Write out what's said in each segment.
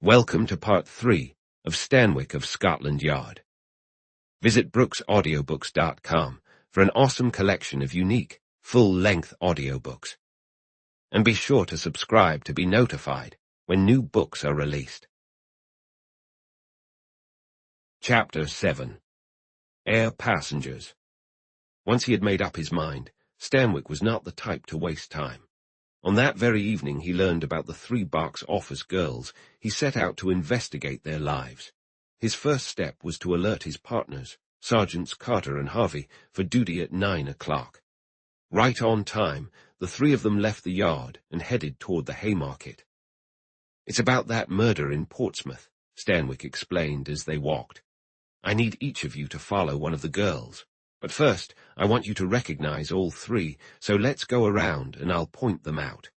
Welcome to Part 3 of Stanwick of Scotland Yard. Visit brooksaudiobooks.com for an awesome collection of unique, full-length audiobooks. And be sure to subscribe to be notified when new books are released. Chapter 7. Air Passengers. Once he had made up his mind, Stanwick was not the type to waste time. On that very evening he learned about the 3 Berks office girls. He set out to investigate their lives. His first step was to alert his partners, Sergeants Carter and Harvey, for duty at 9 o'clock. Right on time, the 3 of them left the yard and headed toward the Haymarket. "It's about that murder in Portsmouth," Stanwick explained as they walked. "I need each of you to follow one of the girls. But first, I want you to recognize all 3, so let's go around and I'll point them out."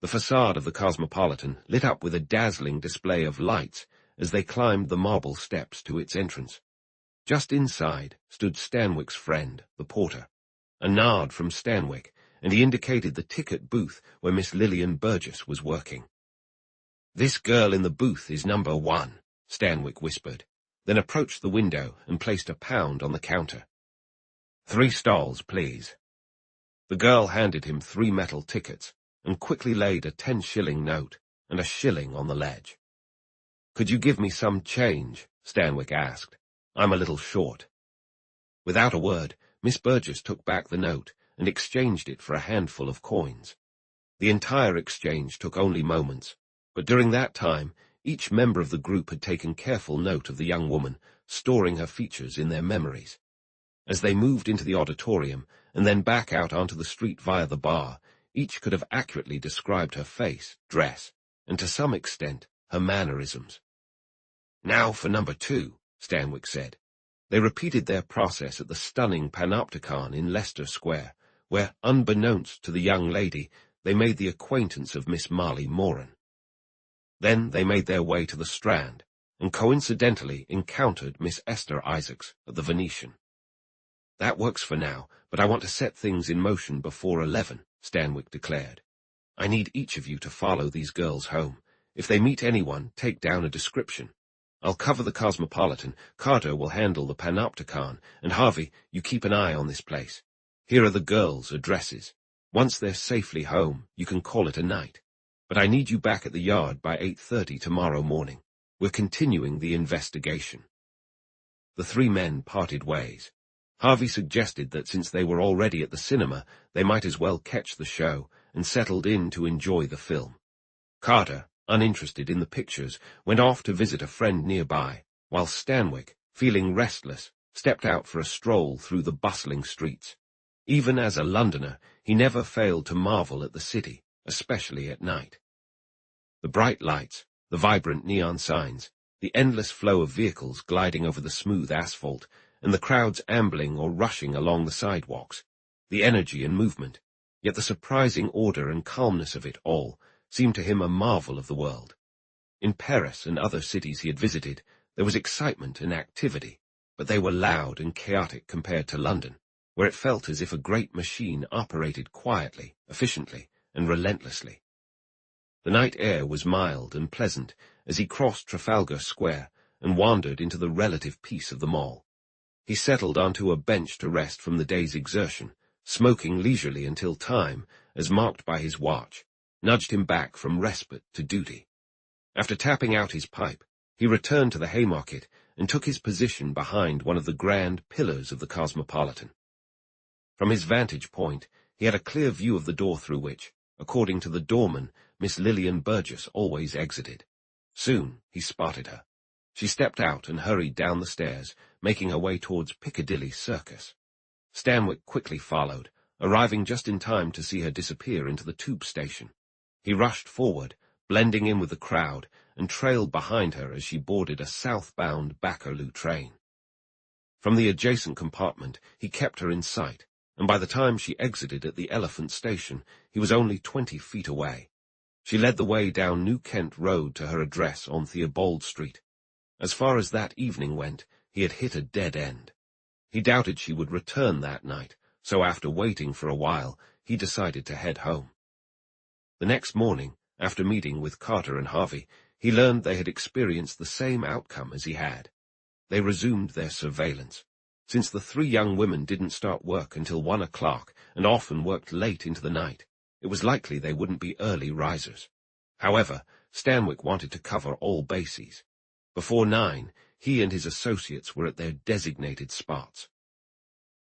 The facade of the Cosmopolitan lit up with a dazzling display of lights as they climbed the marble steps to its entrance. Just inside stood Stanwick's friend, the porter. A nod from Stanwick, and he indicated the ticket booth where Miss Lillian Burgess was working. "This girl in the booth is number 1, Stanwick whispered, then approached the window and placed £1 on the counter. "3 stalls, please." The girl handed him 3 metal tickets and quickly laid a 10-shilling note and a shilling on the ledge. "Could you give me some change?" Stanwick asked. "I'm a little short." Without a word, Miss Burgess took back the note and exchanged it for a handful of coins. The entire exchange took only moments, but during that time, each member of the group had taken careful note of the young woman, storing her features in their memories. As they moved into the auditorium and then back out onto the street via the bar, each could have accurately described her face, dress, and to some extent, her mannerisms. "Now for number 2, Stanwick said. They repeated their process at the stunning Panopticon in Leicester Square, where, unbeknownst to the young lady, they made the acquaintance of Miss Marley Moran. Then they made their way to the Strand, and coincidentally encountered Miss Esther Isaacs at the Venetian. "That works for now, but I want to set things in motion before 11, Stanwick declared. "I need each of you to follow these girls home. If they meet anyone, take down a description. I'll cover the Cosmopolitan, Carter will handle the Panopticon, and Harvey, you keep an eye on this place. Here are the girls' addresses. Once they're safely home, you can call it a night. But I need you back at the yard by 8:30 tomorrow morning. We're continuing the investigation." The 3 men parted ways. Harvey suggested that since they were already at the cinema, they might as well catch the show, and settled in to enjoy the film. Carter, uninterested in the pictures, went off to visit a friend nearby, while Stanwick, feeling restless, stepped out for a stroll through the bustling streets. Even as a Londoner, he never failed to marvel at the city, especially at night. The bright lights, the vibrant neon signs, the endless flow of vehicles gliding over the smooth asphalt, and the crowds ambling or rushing along the sidewalks, the energy and movement, yet the surprising order and calmness of it all, seemed to him a marvel of the world. In Paris and other cities he had visited, there was excitement and activity, but they were loud and chaotic compared to London, where it felt as if a great machine operated quietly, efficiently, and relentlessly. The night air was mild and pleasant as he crossed Trafalgar Square and wandered into the relative peace of the Mall. He settled onto a bench to rest from the day's exertion, smoking leisurely until time, as marked by his watch, nudged him back from respite to duty. After tapping out his pipe, he returned to the Haymarket and took his position behind one of the grand pillars of the Cosmopolitan. From his vantage point, he had a clear view of the door through which, according to the doorman, Miss Lillian Burgess always exited. Soon he spotted her. She stepped out and hurried down the stairs, making her way towards Piccadilly Circus. Stanwick quickly followed, arriving just in time to see her disappear into the tube station. He rushed forward, blending in with the crowd, and trailed behind her as she boarded a southbound Bakerloo train. From the adjacent compartment, he kept her in sight, and by the time she exited at the Elephant Station, he was only 20 feet away. She led the way down New Kent Road to her address on Theobald Street. As far as that evening went, he had hit a dead end. He doubted she would return that night, so after waiting for a while, he decided to head home. The next morning, after meeting with Carter and Harvey, he learned they had experienced the same outcome as he had. They resumed their surveillance. Since the three young women didn't start work until 1 o'clock and often worked late into the night, it was likely they wouldn't be early risers. However, Stanwick wanted to cover all bases. Before 9, he and his associates were at their designated spots.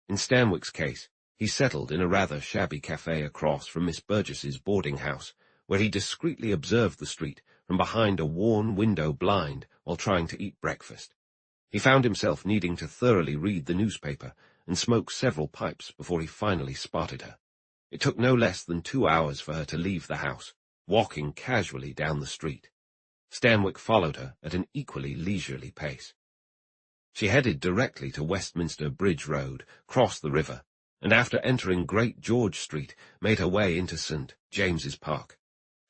In Stanwick's case, he settled in a rather shabby cafe across from Miss Burgess's boarding house, where he discreetly observed the street from behind a worn window blind while trying to eat breakfast. He found himself needing to thoroughly read the newspaper and smoke several pipes before he finally spotted her. It took no less than 2 hours for her to leave the house, walking casually down the street. Stanwick followed her at an equally leisurely pace. She headed directly to Westminster Bridge Road, crossed the river, and after entering Great George Street, made her way into St. James's Park.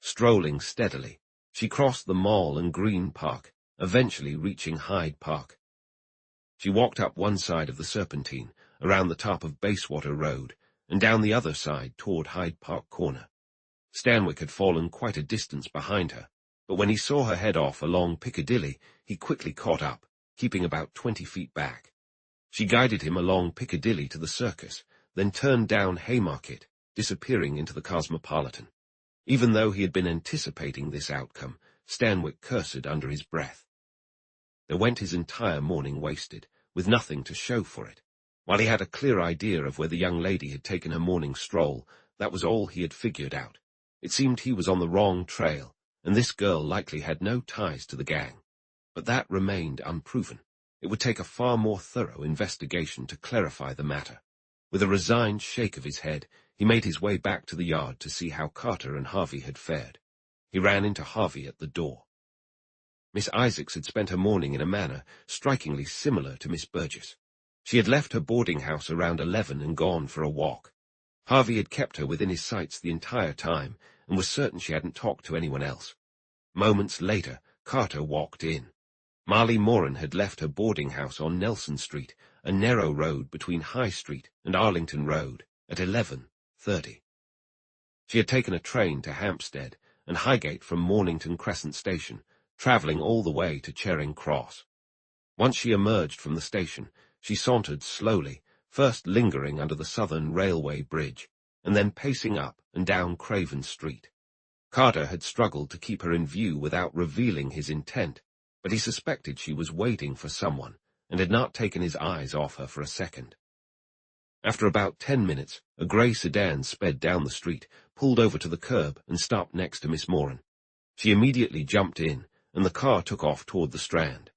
Strolling steadily, she crossed the Mall and Green Park, eventually reaching Hyde Park. She walked up one side of the Serpentine, around the top of Bayswater Road, and down the other side toward Hyde Park Corner. Stanwick had fallen quite a distance behind her, but when he saw her head off along Piccadilly, he quickly caught up, keeping about 20 feet back. She guided him along Piccadilly to the Circus, then turned down Haymarket, disappearing into the Cosmopolitan. Even though he had been anticipating this outcome, Stanwick cursed under his breath. There went his entire morning wasted, with nothing to show for it. While he had a clear idea of where the young lady had taken her morning stroll, that was all he had figured out. It seemed he was on the wrong trail, and this girl likely had no ties to the gang. But that remained unproven. It would take a far more thorough investigation to clarify the matter. With a resigned shake of his head, he made his way back to the yard to see how Carter and Harvey had fared. He ran into Harvey at the door. Miss Isaacs had spent her morning in a manner strikingly similar to Miss Burgess. She had left her boarding house around 11 and gone for a walk. Harvey had kept her within his sights the entire time and was certain she hadn't talked to anyone else. Moments later, Carter walked in. Marley Moran had left her boarding house on Nelson Street, a narrow road between High Street and Arlington Road, at 11:30. She had taken a train to Hampstead and Highgate from Mornington Crescent Station, travelling all the way to Charing Cross. Once she emerged from the station, she sauntered slowly, first lingering under the Southern Railway Bridge, and then pacing up and down Craven Street. Carter had struggled to keep her in view without revealing his intent, but he suspected she was waiting for someone, and had not taken his eyes off her for a second. After about 10 minutes, a grey sedan sped down the street, pulled over to the curb, and stopped next to Miss Moran. She immediately jumped in, and the car took off toward the Strand.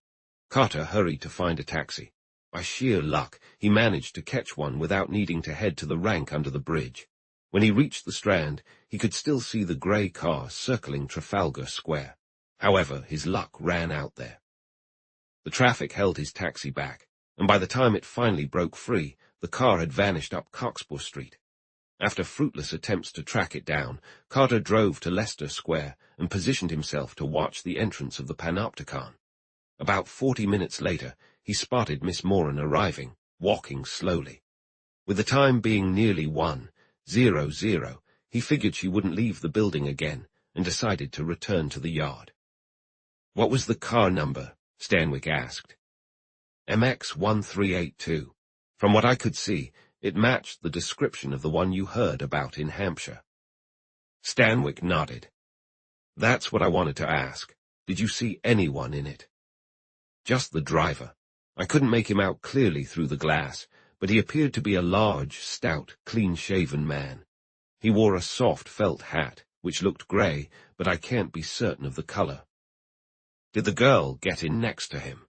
Carter hurried to find a taxi. By sheer luck, he managed to catch one without needing to head to the rank under the bridge. When he reached the Strand, he could still see the grey car circling Trafalgar Square. However, his luck ran out there. The traffic held his taxi back, and by the time it finally broke free, the car had vanished up Cockspur Street. After fruitless attempts to track it down, Carter drove to Leicester Square and positioned himself to watch the entrance of the Panopticon. About 40 minutes later, he spotted Miss Moran arriving, walking slowly. With the time being nearly 1:00, he figured she wouldn't leave the building again and decided to return to the yard. "What was the car number?" Stanwick asked. "MX1382. From what I could see, it matched the description of the one you heard about in Hampshire." Stanwick nodded. "That's what I wanted to ask. Did you see anyone in it?" "Just the driver. I couldn't make him out clearly through the glass, but he appeared to be a large, stout, clean-shaven man. He wore a soft felt hat, which looked grey, but I can't be certain of the colour." "Did the girl get in next to him?"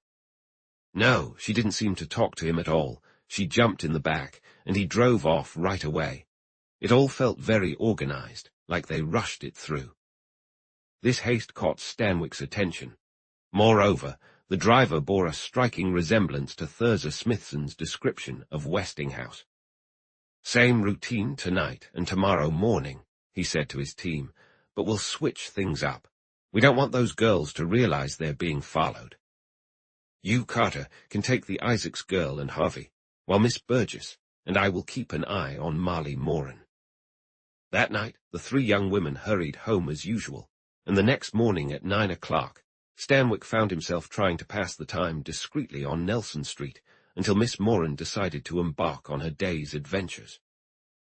"No, she didn't seem to talk to him at all. She jumped in the back, and he drove off right away. It all felt very organised, like they rushed it through." This haste caught Stanwick's attention. Moreover, the driver bore a striking resemblance to Thurza Smithson's description of Westinghouse. "Same routine tonight and tomorrow morning," he said to his team, "but we'll switch things up. We don't want those girls to realize they're being followed. You, Carter, can take the Isaacs girl and Harvey, while Miss Burgess and I will keep an eye on Marley Moran." That night, the three young women hurried home as usual, and the next morning at 9 o'clock, Stanwick found himself trying to pass the time discreetly on Nelson Street until Miss Moran decided to embark on her day's adventures.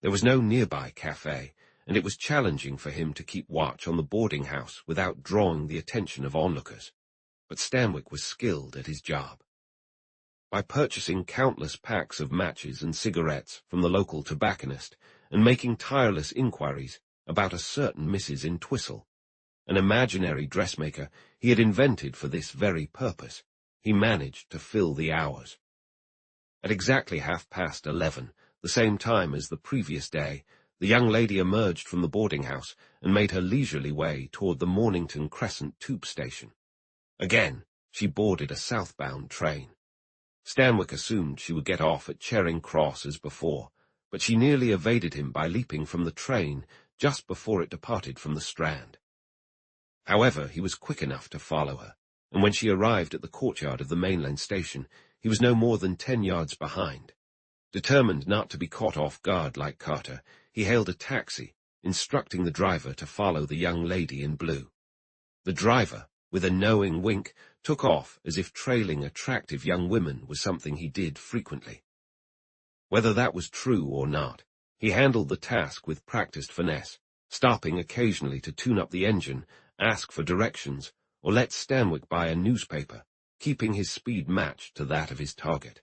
There was no nearby cafe, and it was challenging for him to keep watch on the boarding house without drawing the attention of onlookers. But Stanwick was skilled at his job. By purchasing countless packs of matches and cigarettes from the local tobacconist and making tireless inquiries about a certain Mrs. Entwistle, an imaginary dressmaker he had invented for this very purpose, he managed to fill the hours. At exactly 11:30, the same time as the previous day, the young lady emerged from the boarding-house and made her leisurely way toward the Mornington Crescent tube station. Again, she boarded a southbound train. Stanwick assumed she would get off at Charing Cross as before, but she nearly evaded him by leaping from the train just before it departed from the Strand. However, he was quick enough to follow her, and when she arrived at the courtyard of the mainland station, he was no more than 10 yards behind. Determined not to be caught off guard like Carter, he hailed a taxi, instructing the driver to follow the young lady in blue. The driver, with a knowing wink, took off as if trailing attractive young women was something he did frequently. Whether that was true or not, he handled the task with practiced finesse, stopping occasionally to tune up the engine, ask for directions, or let Stanwick buy a newspaper, keeping his speed matched to that of his target.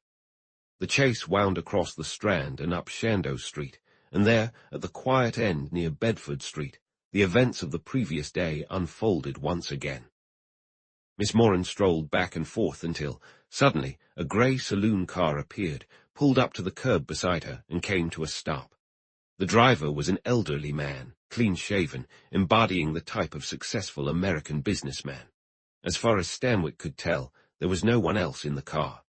The chase wound across the Strand and up Chandos Street, and there, at the quiet end near Bedford Street, the events of the previous day unfolded once again. Miss Moran strolled back and forth until, suddenly, a grey saloon car appeared, pulled up to the curb beside her, and came to a stop. The driver was an elderly man, clean-shaven, embodying the type of successful American businessman. As far as Stanwick could tell, there was no one else in the car.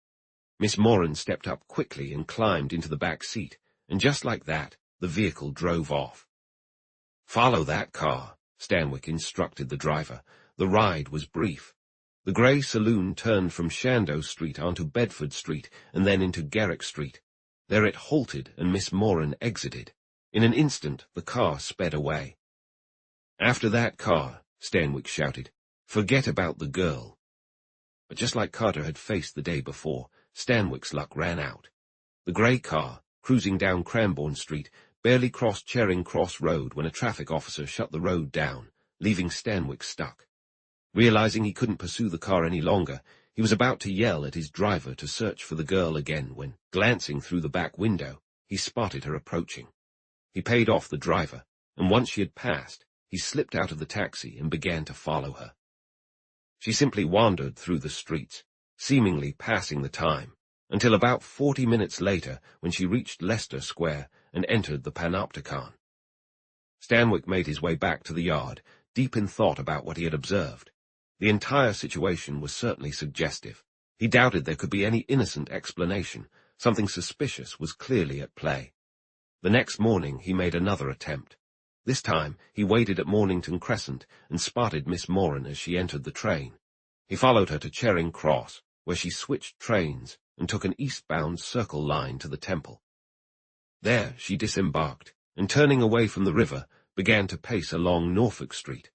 Miss Moran stepped up quickly and climbed into the back seat, and just like that, the vehicle drove off. "Follow that car," Stanwick instructed the driver. The ride was brief. The grey saloon turned from Chandos Street onto Bedford Street and then into Garrick Street. There it halted and Miss Moran exited. In an instant, the car sped away. "After that car," Stanwick shouted, "forget about the girl." But just like Carter had faced the day before, Stanwick's luck ran out. The grey car, cruising down Cranbourne Street, barely crossed Charing Cross Road when a traffic officer shut the road down, leaving Stanwick stuck. Realizing he couldn't pursue the car any longer, he was about to yell at his driver to search for the girl again when, glancing through the back window, he spotted her approaching. He paid off the driver, and once she had passed, he slipped out of the taxi and began to follow her. She simply wandered through the streets, seemingly passing the time, until about 40 minutes later when she reached Leicester Square and entered the Panopticon. Stanwick made his way back to the yard, deep in thought about what he had observed. The entire situation was certainly suggestive. He doubted there could be any innocent explanation. Something suspicious was clearly at play. The next morning he made another attempt. This time he waited at Mornington Crescent and spotted Miss Moran as she entered the train. He followed her to Charing Cross, where she switched trains and took an eastbound Circle line to the Temple. There she disembarked, and turning away from the river, began to pace along Norfolk Street.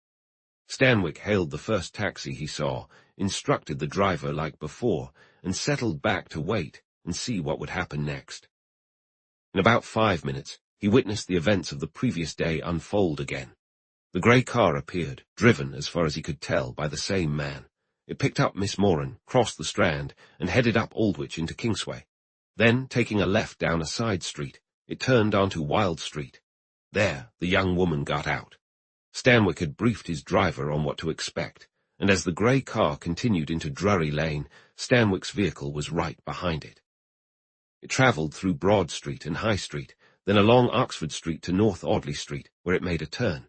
Stanwick hailed the first taxi he saw, instructed the driver like before, and settled back to wait and see what would happen next. In about 5 minutes, he witnessed the events of the previous day unfold again. The grey car appeared, driven, as far as he could tell, by the same man. It picked up Miss Moran, crossed the Strand, and headed up Aldwych into Kingsway. Then, taking a left down a side street, it turned onto Wild Street. There, the young woman got out. Stanwick had briefed his driver on what to expect, and as the grey car continued into Drury Lane, Stanwick's vehicle was right behind it. It travelled through Broad Street and High Street, then along Oxford Street to North Audley Street, where it made a turn.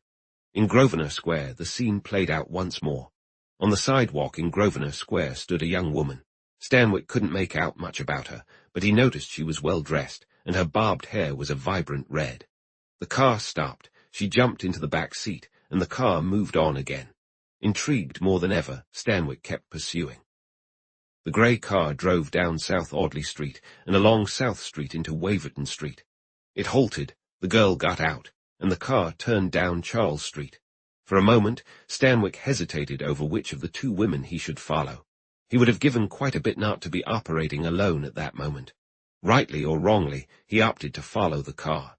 In Grosvenor Square, the scene played out once more. On the sidewalk in Grosvenor Square stood a young woman. Stanwick couldn't make out much about her, but he noticed she was well dressed, and her barbed hair was a vibrant red. The car stopped. She jumped into the back seat, and the car moved on again. Intrigued more than ever, Stanwick kept pursuing. The grey car drove down South Audley Street and along South Street into Waverton Street. It halted, the girl got out, and the car turned down Charles Street. For a moment, Stanwick hesitated over which of the two women he should follow. He would have given quite a bit not to be operating alone at that moment. Rightly or wrongly, he opted to follow the car.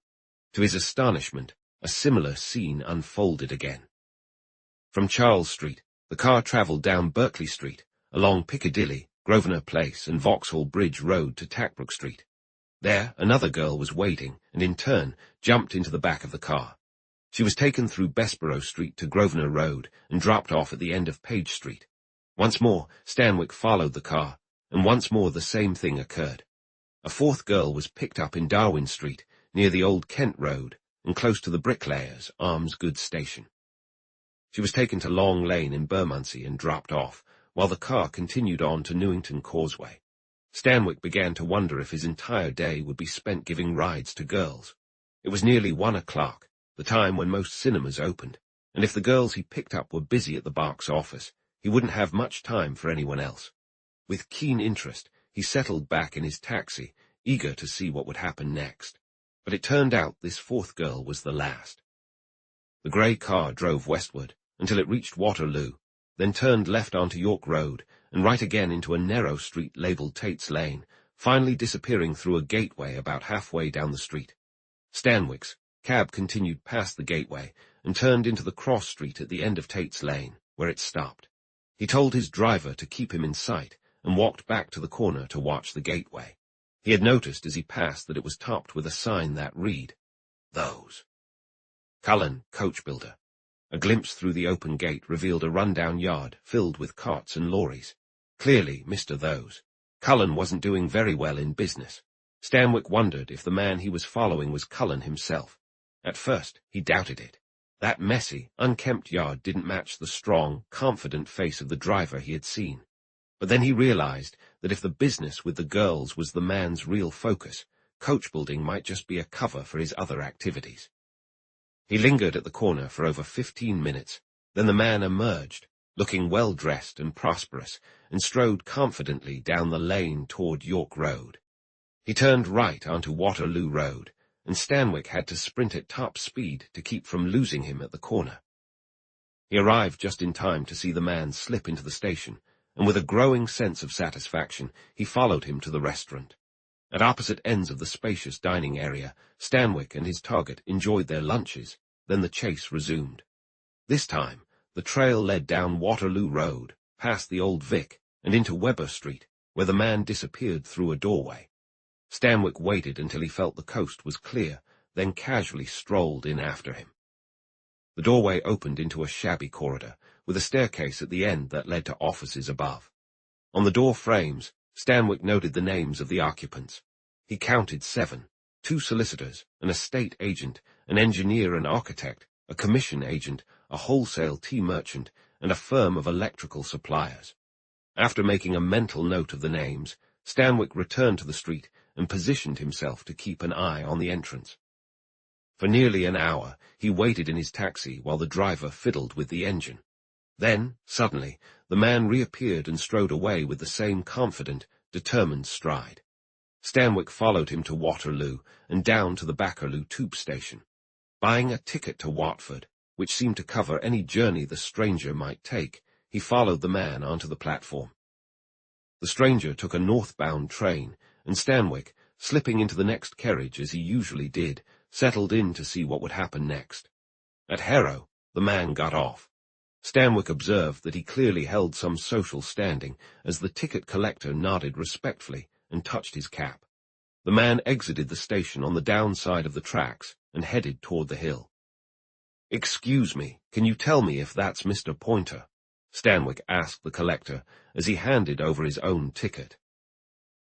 To his astonishment, a similar scene unfolded again. From Charles Street, the car travelled down Berkeley Street, along Piccadilly, Grosvenor Place, and Vauxhall Bridge Road to Tackbrook Street. There, another girl was waiting, and in turn, jumped into the back of the car. She was taken through Bessborough Street to Grosvenor Road and dropped off at the end of Page Street. Once more, Stanwick followed the car, and once more the same thing occurred. A fourth girl was picked up in Darwin Street, near the Old Kent Road, and close to the Bricklayers' Arms Goods Station. She was taken to Long Lane in Bermondsey and dropped off, while the car continued on to Newington Causeway. Stanwick began to wonder if his entire day would be spent giving rides to girls. It was nearly 1 o'clock, the time when most cinemas opened, and if the girls he picked up were busy at the box office, he wouldn't have much time for anyone else. With keen interest, he settled back in his taxi, eager to see what would happen next. But it turned out this fourth girl was the last. The grey car drove westward until it reached Waterloo, then turned left onto York Road and right again into a narrow street labelled Tate's Lane, finally disappearing through a gateway about halfway down the street. Stanwick's cab continued past the gateway and turned into the cross street at the end of Tate's Lane, where it stopped. He told his driver to keep him in sight and walked back to the corner to watch the gateway. He had noticed as he passed that it was topped with a sign that read, "Those." Cullen, coach builder. A glimpse through the open gate revealed a run-down yard filled with carts and lorries. Clearly, Mr. Those. Cullen wasn't doing very well in business. Stanwick wondered if the man he was following was Cullen himself. At first, he doubted it. That messy, unkempt yard didn't match the strong, confident face of the driver he had seen. But then he realized that if the business with the girls was the man's real focus, coach building might just be a cover for his other activities. He lingered at the corner for over 15 minutes, then the man emerged, looking well-dressed and prosperous, and strode confidently down the lane toward York Road. He turned right onto Waterloo Road, and Stanwick had to sprint at top speed to keep from losing him at the corner. He arrived just in time to see the man slip into the station, and with a growing sense of satisfaction, he followed him to the restaurant. At opposite ends of the spacious dining area, Stanwick and his target enjoyed their lunches, then the chase resumed. This time, the trail led down Waterloo Road, past the Old Vic, and into Weber Street, where the man disappeared through a doorway. Stanwick waited until he felt the coast was clear, then casually strolled in after him. The doorway opened into a shabby corridor, with a staircase at the end that led to offices above. On the door frames, Stanwick noted the names of the occupants. He counted 7, 2 solicitors, an estate agent, an engineer and architect, a commission agent, a wholesale tea merchant, and a firm of electrical suppliers. After making a mental note of the names, Stanwick returned to the street and positioned himself to keep an eye on the entrance. For nearly an hour, he waited in his taxi while the driver fiddled with the engine. Then, suddenly, the man reappeared and strode away with the same confident, determined stride. Stanwick followed him to Waterloo and down to the Bakerloo tube station. Buying a ticket to Watford, which seemed to cover any journey the stranger might take, he followed the man onto the platform. The stranger took a northbound train, and Stanwick, slipping into the next carriage as he usually did, settled in to see what would happen next. At Harrow, the man got off. Stanwick observed that he clearly held some social standing, as the ticket collector nodded respectfully and touched his cap. The man exited the station on the downside of the tracks and headed toward the hill. "Excuse me, can you tell me if that's Mr. Pointer?" Stanwick asked the collector as he handed over his own ticket.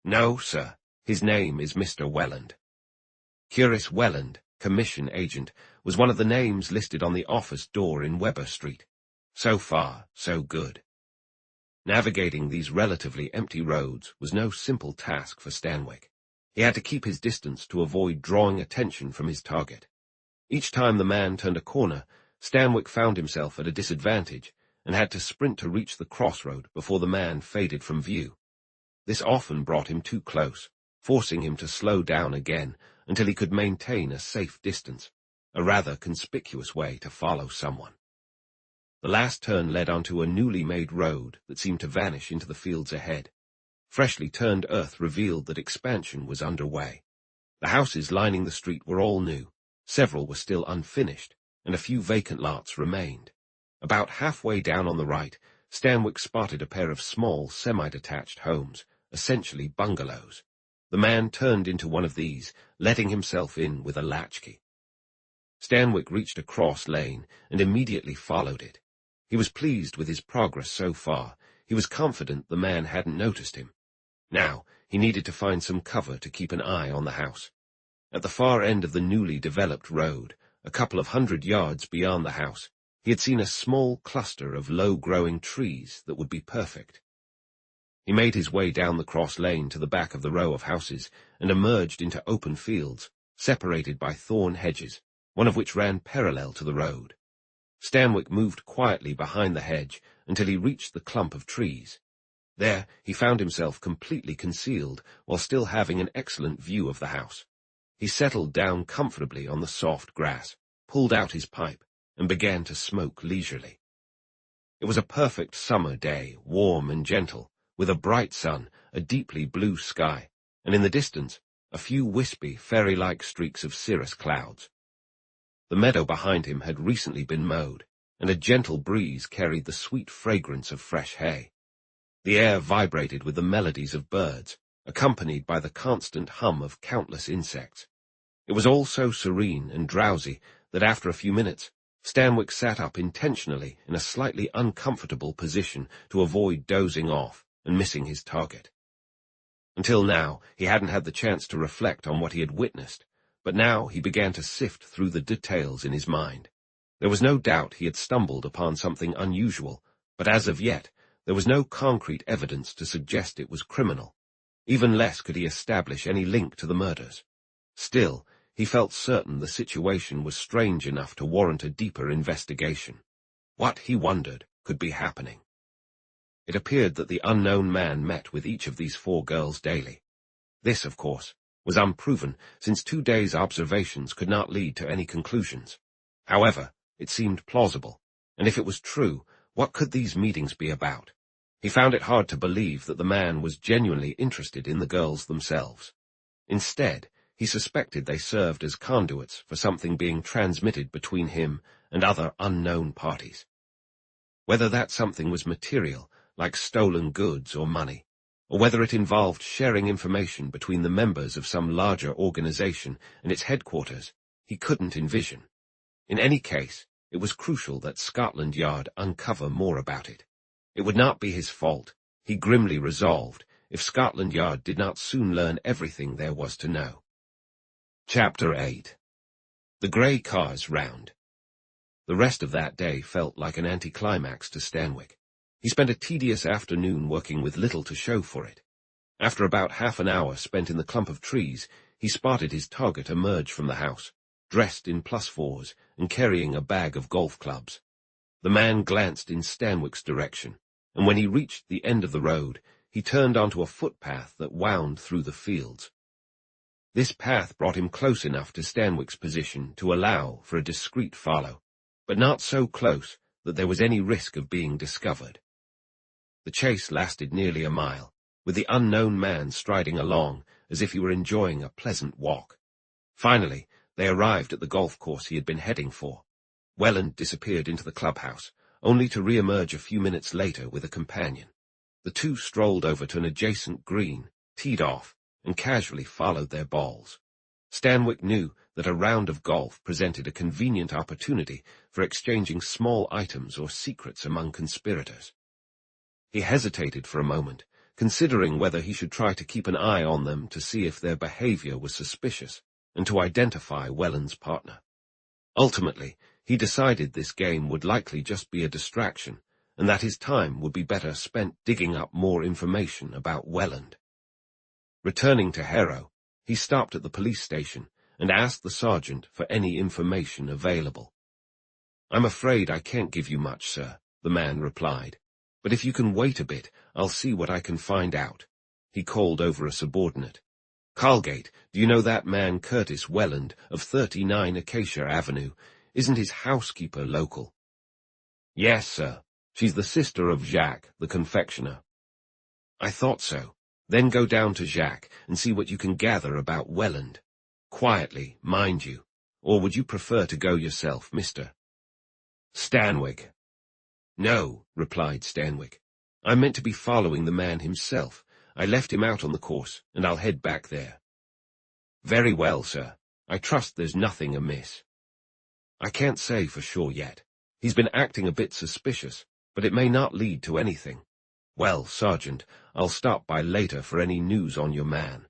"No, sir. His name is Mr. Welland." Curtis Welland, commission agent, was one of the names listed on the office door in Weber Street. So far, so good. Navigating these relatively empty roads was no simple task for Stanwick. He had to keep his distance to avoid drawing attention from his target. Each time the man turned a corner, Stanwick found himself at a disadvantage and had to sprint to reach the crossroad before the man faded from view. This often brought him too close, forcing him to slow down again until he could maintain a safe distance, a rather conspicuous way to follow someone. The last turn led onto a newly made road that seemed to vanish into the fields ahead. Freshly turned earth revealed that expansion was underway. The houses lining the street were all new. Several were still unfinished, and a few vacant lots remained. About halfway down on the right, Stanwick spotted a pair of small, semi-detached homes, essentially bungalows. The man turned into one of these, letting himself in with a latchkey. Stanwick reached a cross lane and immediately followed it. He was pleased with his progress so far. He was confident the man hadn't noticed him. Now, he needed to find some cover to keep an eye on the house. At the far end of the newly developed road, a couple of 100 yards beyond the house, he had seen a small cluster of low-growing trees that would be perfect. He made his way down the cross lane to the back of the row of houses and emerged into open fields, separated by thorn hedges, one of which ran parallel to the road. Stanwick moved quietly behind the hedge until he reached the clump of trees. There he found himself completely concealed while still having an excellent view of the house. He settled down comfortably on the soft grass, pulled out his pipe, and began to smoke leisurely. It was a perfect summer day, warm and gentle, with a bright sun, a deeply blue sky, and in the distance, a few wispy, fairy-like streaks of cirrus clouds. The meadow behind him had recently been mowed, and a gentle breeze carried the sweet fragrance of fresh hay. The air vibrated with the melodies of birds, accompanied by the constant hum of countless insects. It was all so serene and drowsy that after a few minutes, Stanwick sat up intentionally in a slightly uncomfortable position to avoid dozing off and missing his target. Until now, he hadn't had the chance to reflect on what he had witnessed, but now he began to sift through the details in his mind. There was no doubt he had stumbled upon something unusual, but as of yet, there was no concrete evidence to suggest it was criminal. Even less could he establish any link to the murders. Still, he felt certain the situation was strange enough to warrant a deeper investigation. What, he wondered, could be happening? It appeared that the unknown man met with each of these 4 girls daily. This, of course, was unproven, since 2 days' observations could not lead to any conclusions. However, it seemed plausible, and if it was true, what could these meetings be about? He found it hard to believe that the man was genuinely interested in the girls themselves. Instead, he suspected they served as conduits for something being transmitted between him and other unknown parties. Whether that something was material, like stolen goods or money, or whether it involved sharing information between the members of some larger organization and its headquarters, he couldn't envision. In any case, it was crucial that Scotland Yard uncover more about it. It would not be his fault, he grimly resolved, if Scotland Yard did not soon learn everything there was to know. Chapter 8. The grey cars round. The rest of that day felt like an anticlimax to Stanwick. He spent a tedious afternoon working with little to show for it. After about half an hour spent in the clump of trees, he spotted his target emerge from the house, dressed in +4s and carrying a bag of golf clubs. The man glanced in Stanwick's direction, and when he reached the end of the road, he turned onto a footpath that wound through the fields. This path brought him close enough to Stanwick's position to allow for a discreet follow, but not so close that there was any risk of being discovered. The chase lasted nearly a mile, with the unknown man striding along as if he were enjoying a pleasant walk. Finally, they arrived at the golf course he had been heading for. Welland disappeared into the clubhouse, only to re-emerge a few minutes later with a companion. The two strolled over to an adjacent green, teed off, and casually followed their balls. Stanwick knew that a round of golf presented a convenient opportunity for exchanging small items or secrets among conspirators. He hesitated for a moment, considering whether he should try to keep an eye on them to see if their behavior was suspicious, and to identify Welland's partner. Ultimately, he decided this game would likely just be a distraction, and that his time would be better spent digging up more information about Welland. Returning to Harrow, he stopped at the police station and asked the sergeant for any information available. "I'm afraid I can't give you much, sir," the man replied. "But if you can wait a bit, I'll see what I can find out." He called over a subordinate. "Carlgate, do you know that man Curtis Welland of 39 Acacia Avenue? Isn't his housekeeper local?" Yes, sir. She's the sister of Jacques, the confectioner. I thought so. Then go down to Jacques and see what you can gather about Welland. Quietly, mind you. Or would you prefer to go yourself, Mr. Stanwick? No, replied Stanwick. I meant to be following the man himself. I left him out on the course, and I'll head back there. Very well, sir. I trust there's nothing amiss. I can't say for sure yet. He's been acting a bit suspicious, but it may not lead to anything. Well, Sergeant, I'll stop by later for any news on your man.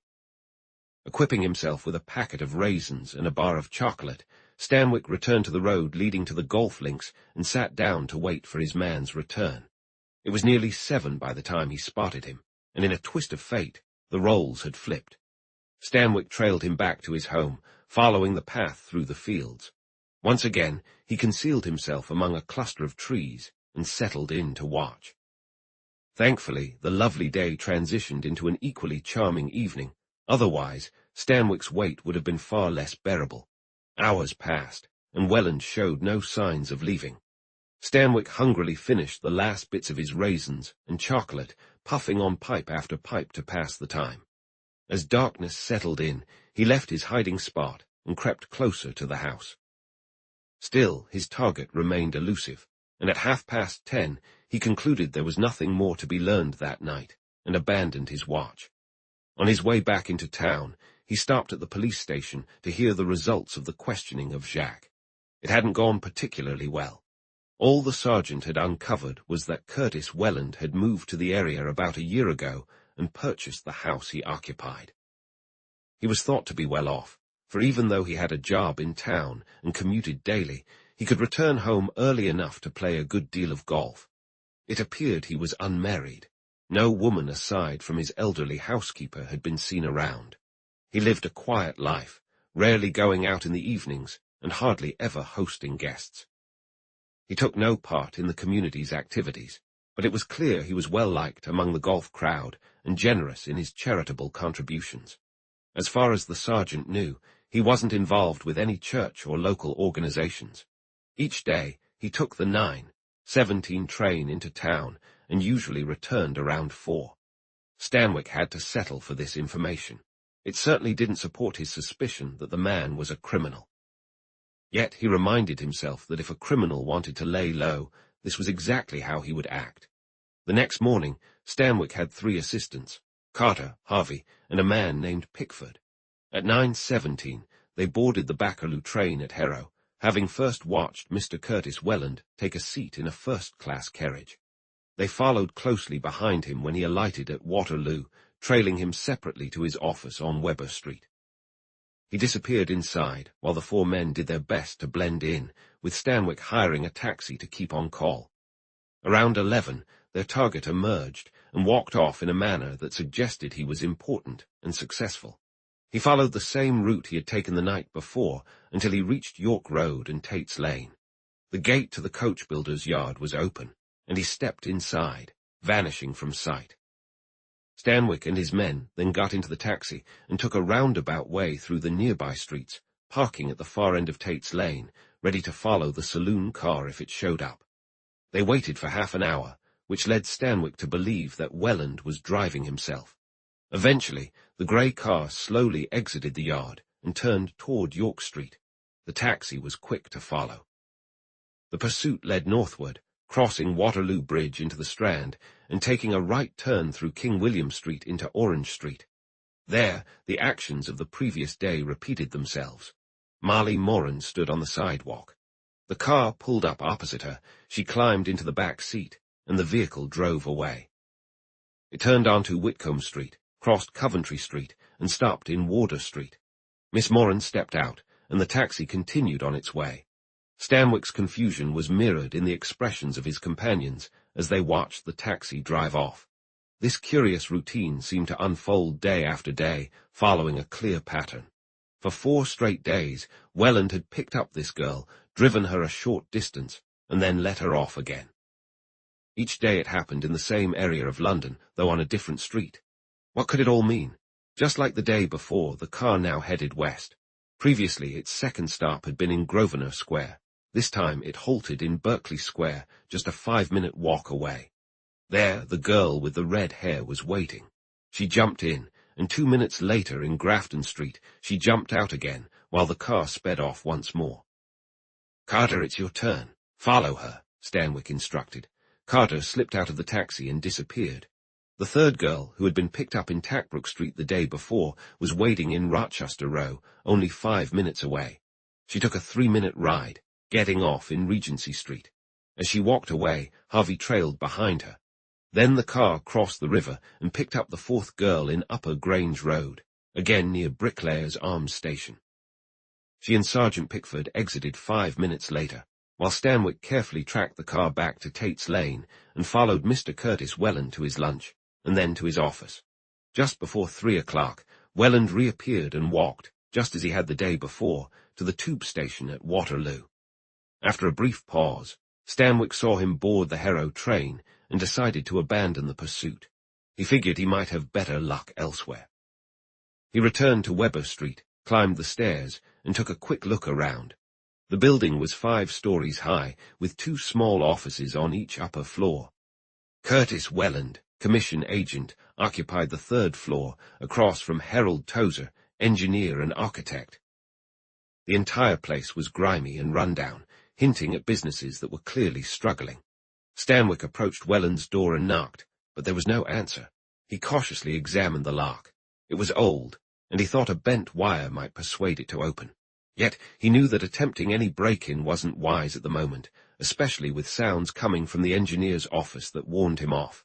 Equipping himself with a packet of raisins and a bar of chocolate, Stanwick returned to the road leading to the golf links and sat down to wait for his man's return. It was nearly 7 by the time he spotted him, and in a twist of fate, the roles had flipped. Stanwick trailed him back to his home, following the path through the fields. Once again, he concealed himself among a cluster of trees and settled in to watch. Thankfully, the lovely day transitioned into an equally charming evening. Otherwise, Stanwick's wait would have been far less bearable. Hours passed, and Welland showed no signs of leaving. Stanwick hungrily finished the last bits of his raisins and chocolate, puffing on pipe after pipe to pass the time. As darkness settled in, he left his hiding spot and crept closer to the house. Still, his target remained elusive, and at 10:30 he concluded there was nothing more to be learned that night, and abandoned his watch. On his way back into town, he stopped at the police station to hear the results of the questioning of Jacques. It hadn't gone particularly well. All the sergeant had uncovered was that Curtis Welland had moved to the area about a year ago and purchased the house he occupied. He was thought to be well off, for even though he had a job in town and commuted daily, he could return home early enough to play a good deal of golf. It appeared he was unmarried. No woman aside from his elderly housekeeper had been seen around. He lived a quiet life, rarely going out in the evenings and hardly ever hosting guests. He took no part in the community's activities, but it was clear he was well liked among the golf crowd and generous in his charitable contributions. As far as the sergeant knew, he wasn't involved with any church or local organizations. Each day, he took the 9:17 train into town and usually returned around 4. Stanwick had to settle for this information. It certainly didn't support his suspicion that the man was a criminal. Yet he reminded himself that if a criminal wanted to lay low, this was exactly how he would act. The next morning, Stanwick had 3 assistants, Carter, Harvey, and a man named Pickford. At 9:17, they boarded the Bakerloo train at Harrow, having first watched Mr. Curtis Welland take a seat in a first-class carriage. They followed closely behind him when he alighted at Waterloo, trailing him separately to his office on Weber Street. He disappeared inside, while the 4 men did their best to blend in, with Stanwick hiring a taxi to keep on call. Around 11, their target emerged and walked off in a manner that suggested he was important and successful. He followed the same route he had taken the night before until he reached York Road and Tate's Lane. The gate to the coach builder's yard was open, and he stepped inside, vanishing from sight. Stanwick and his men then got into the taxi and took a roundabout way through the nearby streets, parking at the far end of Tate's Lane, ready to follow the saloon car if it showed up. They waited for half an hour, which led Stanwick to believe that Welland was driving himself. Eventually, the grey car slowly exited the yard and turned toward York Street. The taxi was quick to follow. The pursuit led northward, crossing Waterloo Bridge into the Strand and taking a right turn through King William Street into Orange Street. There, the actions of the previous day repeated themselves. Marley Moran stood on the sidewalk. The car pulled up opposite her, she climbed into the back seat, and the vehicle drove away. It turned onto Whitcomb Street, crossed Coventry Street, and stopped in Wardour Street. Miss Moran stepped out, and the taxi continued on its way. Stanwick's confusion was mirrored in the expressions of his companions as they watched the taxi drive off. This curious routine seemed to unfold day after day, following a clear pattern. For 4 straight days, Welland had picked up this girl, driven her a short distance, and then let her off again. Each day it happened in the same area of London, though on a different street. What could it all mean? Just like the day before, the car now headed west. Previously, its second stop had been in Grosvenor Square. This time it halted in Berkeley Square, just a 5-minute walk away. There, the girl with the red hair was waiting. She jumped in, and 2 minutes later in Grafton Street, she jumped out again, while the car sped off once more. "Carter, it's your turn. Follow her," Stanwick instructed. Carter slipped out of the taxi and disappeared. The third girl, who had been picked up in Tackbrook Street the day before, was waiting in Rochester Row, only 5 minutes away. She took a 3-minute ride, getting off in Regency Street. As she walked away, Harvey trailed behind her. Then the car crossed the river and picked up the fourth girl in Upper Grange Road, again near Bricklayers Arms Station. She and Sergeant Pickford exited 5 minutes later, while Stanwick carefully tracked the car back to Tate's Lane and followed Mr. Curtis Welland to his lunch, and then to his office. Just before 3 o'clock, Welland reappeared and walked, just as he had the day before, to the tube station at Waterloo. After a brief pause, Stanwick saw him board the Harrow train and decided to abandon the pursuit. He figured he might have better luck elsewhere. He returned to Weber Street, climbed the stairs, and took a quick look around. The building was 5 stories high, with 2 small offices on each upper floor. Curtis Welland, commission agent, occupied the 3rd floor, across from Harold Tozer, engineer and architect. The entire place was grimy and run-down, hinting at businesses that were clearly struggling. Stanwick approached Welland's door and knocked, but there was no answer. He cautiously examined the lock. It was old, and he thought a bent wire might persuade it to open. Yet he knew that attempting any break-in wasn't wise at the moment, especially with sounds coming from the engineer's office that warned him off.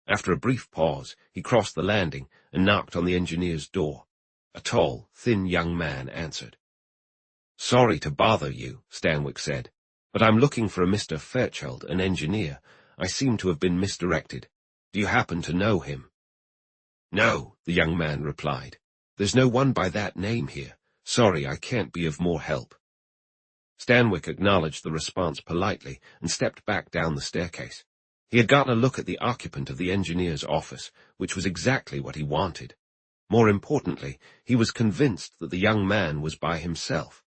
After a brief pause, he crossed the landing and knocked on the engineer's door. A tall, thin young man answered. "Sorry to bother you," Stanwick said, "but I'm looking for a Mr. Fairchild, an engineer. I seem to have been misdirected. Do you happen to know him?" "No," the young man replied. "There's no one by that name here. Sorry, I can't be of more help." Stanwick acknowledged the response politely and stepped back down the staircase. He had gotten a look at the occupant of the engineer's office, which was exactly what he wanted. More importantly, he was convinced that the young man was by himself.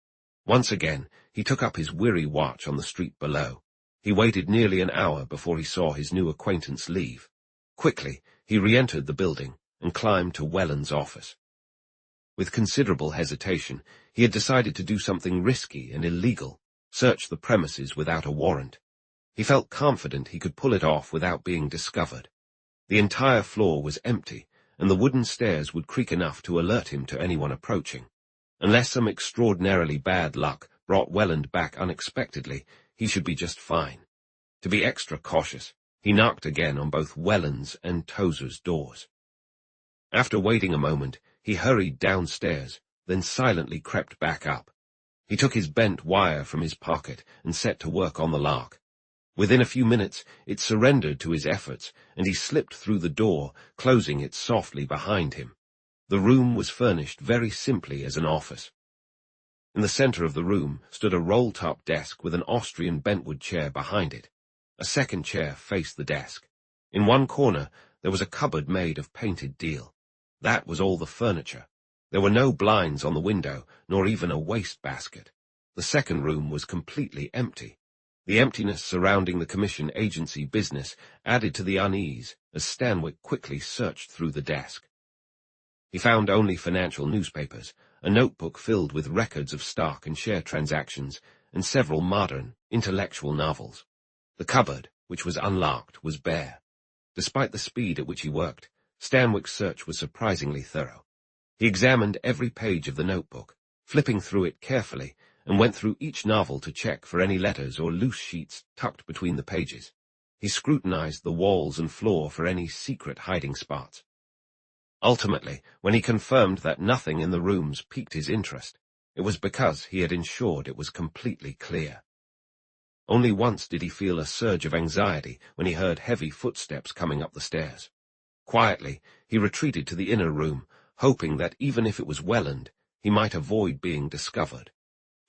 Once again, he took up his weary watch on the street below. He waited nearly an hour before he saw his new acquaintance leave. Quickly, he re-entered the building and climbed to Welland's office. With considerable hesitation, he had decided to do something risky and illegal, search the premises without a warrant. He felt confident he could pull it off without being discovered. The entire floor was empty, and the wooden stairs would creak enough to alert him to anyone approaching. Unless some extraordinarily bad luck brought Welland back unexpectedly, he should be just fine. To be extra cautious, he knocked again on both Welland's and Tozer's doors. After waiting a moment, he hurried downstairs, then silently crept back up. He took his bent wire from his pocket and set to work on the lock. Within a few minutes, it surrendered to his efforts, and he slipped through the door, closing it softly behind him. The room was furnished very simply as an office. In the center of the room stood a roll-top desk with an Austrian bentwood chair behind it. A second chair faced the desk. In one corner, there was a cupboard made of painted deal. That was all the furniture. There were no blinds on the window, nor even a wastebasket. The second room was completely empty. The emptiness surrounding the commission agency business added to the unease as Stanwick quickly searched through the desk. He found only financial newspapers, a notebook filled with records of stock and share transactions, and several modern, intellectual novels. The cupboard, which was unlocked, was bare. Despite the speed at which he worked, Stanwick's search was surprisingly thorough. He examined every page of the notebook, flipping through it carefully, and went through each novel to check for any letters or loose sheets tucked between the pages. He scrutinized the walls and floor for any secret hiding spots. Ultimately, when he confirmed that nothing in the rooms piqued his interest, it was because he had ensured it was completely clear. Only once did he feel a surge of anxiety when he heard heavy footsteps coming up the stairs. Quietly, he retreated to the inner room, hoping that even if it was Welland, he might avoid being discovered.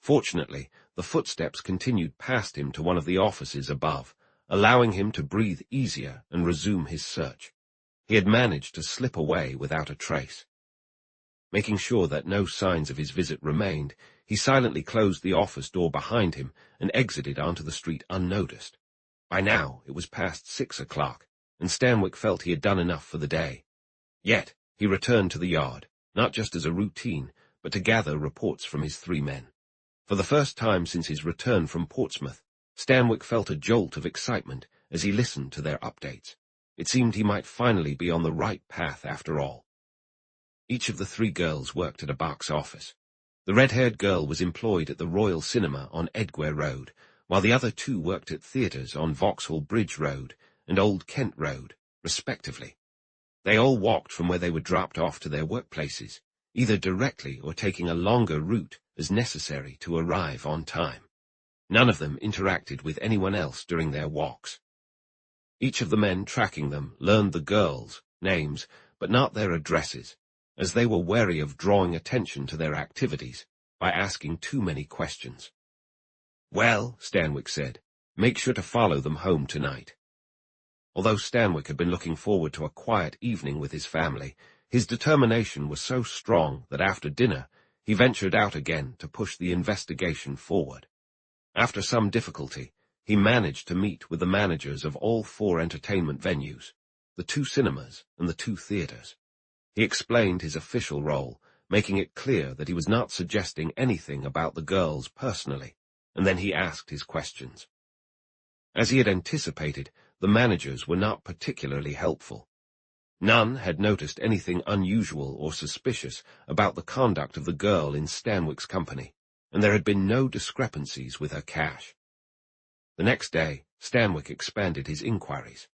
Fortunately, the footsteps continued past him to one of the offices above, allowing him to breathe easier and resume his search. He had managed to slip away without a trace. Making sure that no signs of his visit remained, he silently closed the office door behind him and exited onto the street unnoticed. By now it was past 6 o'clock, and Stanwick felt he had done enough for the day. Yet he returned to the yard, not just as a routine, but to gather reports from his 3 men. For the first time since his return from Portsmouth, Stanwick felt a jolt of excitement as he listened to their updates. It seemed he might finally be on the right path after all. Each of the 3 girls worked at a box office. The red-haired girl was employed at the Royal Cinema on Edgware Road, while the other 2 worked at theatres on Vauxhall Bridge Road and Old Kent Road, respectively. They all walked from where they were dropped off to their workplaces, either directly or taking a longer route as necessary to arrive on time. None of them interacted with anyone else during their walks. Each of the men tracking them learned the girls' names, but not their addresses, as they were wary of drawing attention to their activities by asking too many questions. "Well," Stanwick said, "make sure to follow them home tonight." Although Stanwick had been looking forward to a quiet evening with his family, his determination was so strong that after dinner he ventured out again to push the investigation forward. After some difficulty, he managed to meet with the managers of all 4 entertainment venues, the 2 cinemas and the 2 theatres. He explained his official role, making it clear that he was not suggesting anything about the girls personally, and then he asked his questions. As he had anticipated, the managers were not particularly helpful. None had noticed anything unusual or suspicious about the conduct of the girl in Stanwick's company, and there had been no discrepancies with her cash. The next day, Stanwick expanded his inquiries.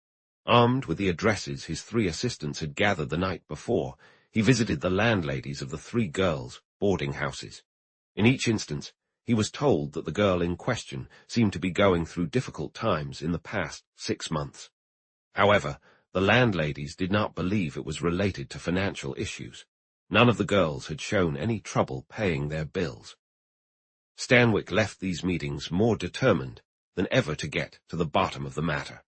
Armed with the addresses his 3 assistants had gathered the night before, he visited the landladies of the 3 girls' boarding houses. In each instance, he was told that the girl in question seemed to be going through difficult times in the past 6 months. However, the landladies did not believe it was related to financial issues. None of the girls had shown any trouble paying their bills. Stanwick left these meetings more determined than ever to get to the bottom of the matter.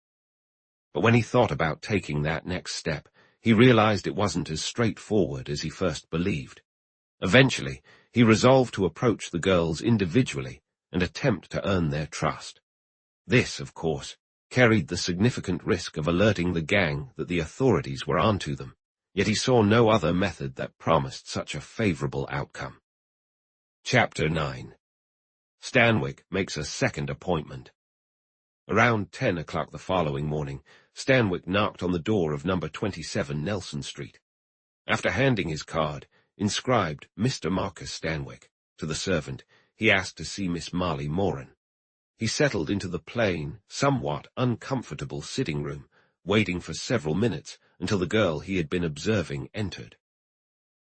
But when he thought about taking that next step, he realized it wasn't as straightforward as he first believed. Eventually, he resolved to approach the girls individually and attempt to earn their trust. This, of course, carried the significant risk of alerting the gang that the authorities were onto them, yet he saw no other method that promised such a favorable outcome. Chapter 9. Stanwick makes a second appointment. Around 10 o'clock the following morning, Stanwick knocked on the door of number 27 Nelson Street. After handing his card, inscribed Mr. Markus Stanwick, to the servant, he asked to see Miss Molly Moran. He settled into the plain, somewhat uncomfortable sitting room, waiting for several minutes until the girl he had been observing entered.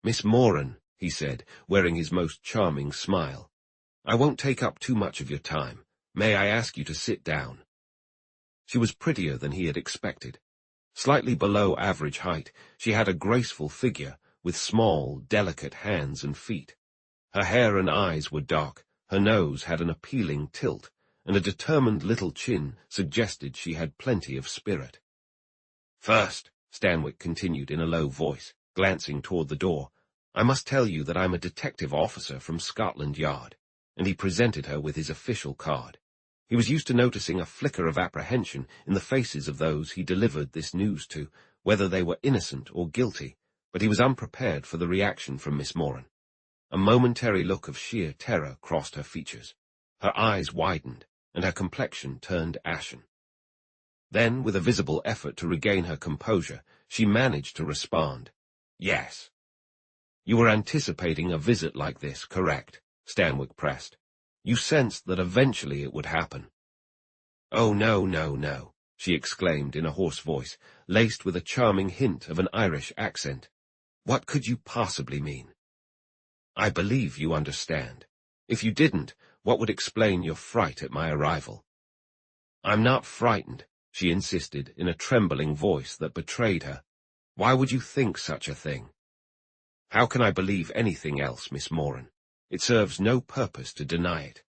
"Miss Moran," he said, wearing his most charming smile, "I won't take up too much of your time. May I ask you to sit down?" She was prettier than he had expected. Slightly below average height, she had a graceful figure with small, delicate hands and feet. Her hair and eyes were dark, her nose had an appealing tilt, and a determined little chin suggested she had plenty of spirit. "First," Stanwick continued in a low voice, glancing toward the door, "I must tell you that I'm a detective officer from Scotland Yard," and he presented her with his official card. He was used to noticing a flicker of apprehension in the faces of those he delivered this news to, whether they were innocent or guilty, but he was unprepared for the reaction from Miss Moran. A momentary look of sheer terror crossed her features. Her eyes widened, and her complexion turned ashen. Then, with a visible effort to regain her composure, she managed to respond, "Yes." "You were anticipating a visit like this, correct?" Stanwick pressed. "You sensed that eventually it would happen." "Oh, no, no, no," she exclaimed in a hoarse voice, laced with a charming hint of an Irish accent. "What could you possibly mean?" "I believe you understand. If you didn't, what would explain your fright at my arrival?" "I'm not frightened," she insisted in a trembling voice that betrayed her. "Why would you think such a thing?" "How can I believe anything else, Miss Moran? It serves no purpose to deny it.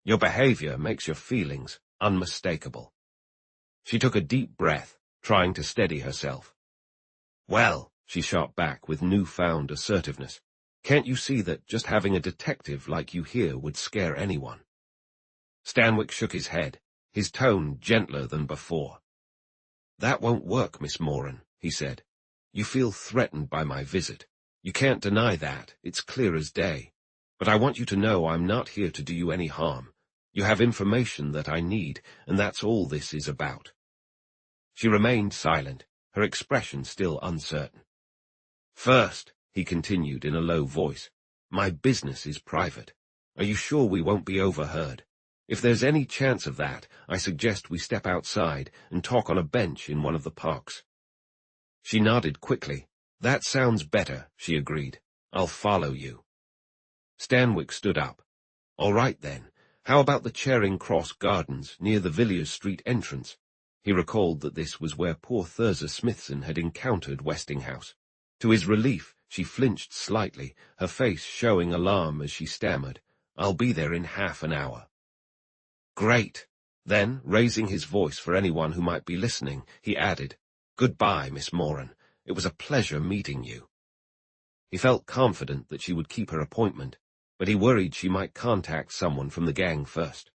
Your behavior makes your feelings unmistakable." She took a deep breath, trying to steady herself. "Well," she shot back with newfound assertiveness, Can't you see that just having a detective like you here would scare anyone?" Stanwick shook his head, his tone gentler than before. "That won't work, Miss Moran," he said. "You feel threatened by my visit. You can't deny that, it's clear as day. But I want you to know I'm not here to do you any harm. You have information that I need, and that's all this is about." She remained silent, her expression still uncertain. "First," he continued in a low voice, "my business is private. Are you sure we won't be overheard? If there's any chance of that, I suggest we step outside and talk on a bench in one of the parks." She nodded quickly. "That sounds better," she agreed. "I'll follow you." Stanwick stood up. "All right, then. How about the Charing Cross Gardens, near the Villiers Street entrance?" He recalled that this was where poor Thurza Smithson had encountered Westinghouse. To his relief, she flinched slightly, her face showing alarm as she stammered, "I'll be there in half an hour." "Great." Then, raising his voice for anyone who might be listening, he added, "Goodbye, Miss Moran. It was a pleasure meeting you." He felt confident that she would keep her appointment, but he worried she might contact someone from the gang first.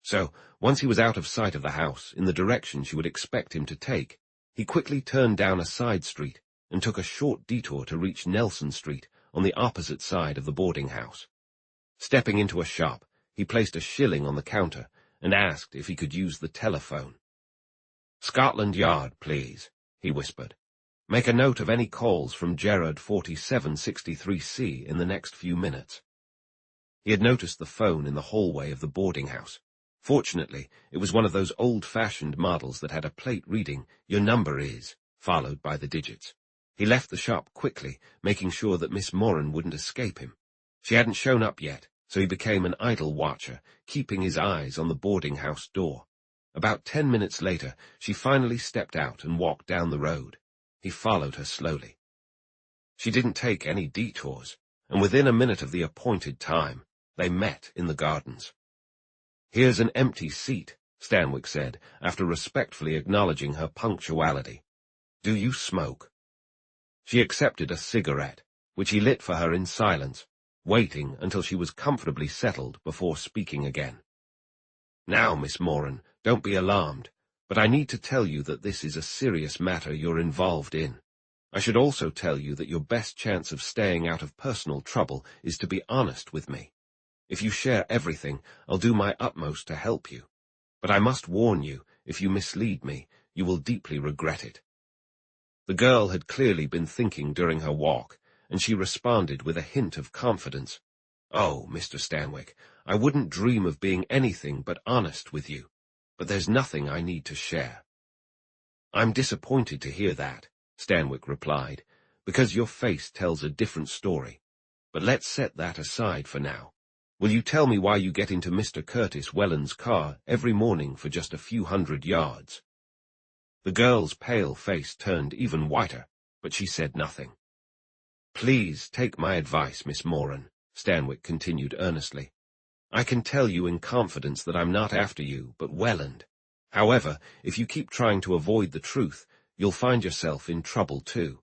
So, once he was out of sight of the house, in the direction she would expect him to take, he quickly turned down a side street and took a short detour to reach Nelson Street on the opposite side of the boarding house. Stepping into a shop, he placed a shilling on the counter and asked if he could use the telephone. "Scotland Yard, please," he whispered. "Make a note of any calls from Gerard 4763C in the next few minutes." He had noticed the phone in the hallway of the boarding house. Fortunately, it was one of those old-fashioned models that had a plate reading, "Your number is," followed by the digits. He left the shop quickly, making sure that Miss Moran wouldn't escape him. She hadn't shown up yet, so he became an idle watcher, keeping his eyes on the boarding house door. About 10 minutes later, she finally stepped out and walked down the road. He followed her slowly. She didn't take any detours, and within a minute of the appointed time, they met in the gardens. "Here's an empty seat," Stanwick said, after respectfully acknowledging her punctuality. "Do you smoke?" She accepted a cigarette, which he lit for her in silence, waiting until she was comfortably settled before speaking again. "Now, Miss Moran, don't be alarmed, but I need to tell you that this is a serious matter you're involved in. I should also tell you that your best chance of staying out of personal trouble is to be honest with me. If you share everything, I'll do my utmost to help you. But I must warn you, if you mislead me, you will deeply regret it." The girl had clearly been thinking during her walk, and she responded with a hint of confidence. "Oh, Mr. Stanwick, I wouldn't dream of being anything but honest with you, but there's nothing I need to share." "I'm disappointed to hear that," Stanwick replied, "because your face tells a different story. But let's set that aside for now. Will you tell me why you get into Mr. Curtis Welland's car every morning for just a few hundred yards?" The girl's pale face turned even whiter, but she said nothing. "Please take my advice, Miss Moran," Stanwick continued earnestly. "I can tell you in confidence that I'm not after you, but Welland. However, if you keep trying to avoid the truth, you'll find yourself in trouble too.